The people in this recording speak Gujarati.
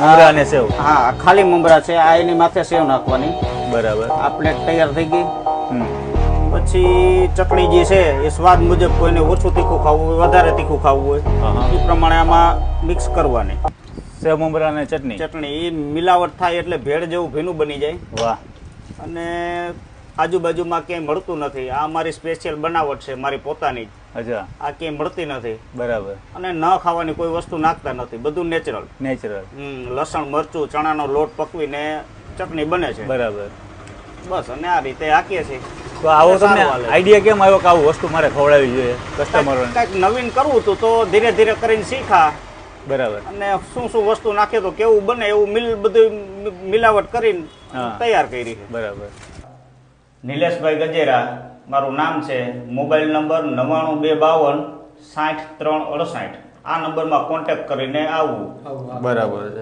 મમરા અને સેવ. હા, ખાલી મમરા છે. આ એની માથે સેવ નાખવાની. બરાબર. આ પ્લેટ તૈયાર થઈ ગઈ. હમ. પછી ચટણી જે છે એ સ્વાદ મુજબ કોઈને ઓછું તીખું ખાવું હોય, વધારે તીખું ખાવું હોય એ પ્રમાણે આમાં મિક્સ કરવાની. સેવ મમરા અને ચટણી એ મિલાવટ થાય એટલે ભેળ જેવું ભીનું બની જાય. વાહ. અને આજુબાજુમાં ક્યાંય મળતું નથી. આ મારી સ્પેશિયલ બનાવટ છે, મારી પોતાની જ. અચ્છા. આ ક્યાંય મળતી નથી. બરાબર. અને ન ખાવાની કોઈ વસ્તુ નાખતા નથી, બધું નેચરલ. લસણ, મરચું, ચણાનો લોટ પકવીને ચટણી બને છે. બરાબર. બસ, અને આ રીતે હાકીએ છીએ. તો આવો તમને આઈડિયા કેમ આવ્યો કે આવું વસ્તુ મારે ખવડાવવી જોઈએ કસ્ટમરોને? કંઈક નવીન કરવું હતું તો ધીરે ધીરે કરીને શીખા. બરાબર. અને શું શું વસ્તુ નાખે તો કેવું બને એવું બધું મિલાવટ કરીને તૈયાર કરી છે. બરાબર. નિલેશભાઈ ગજેરા મારું નામ છે. Mobile number 9252 60 368. આ નંબરમાં કોન્ટેક્ટ કરીને આવવું. બરાબર.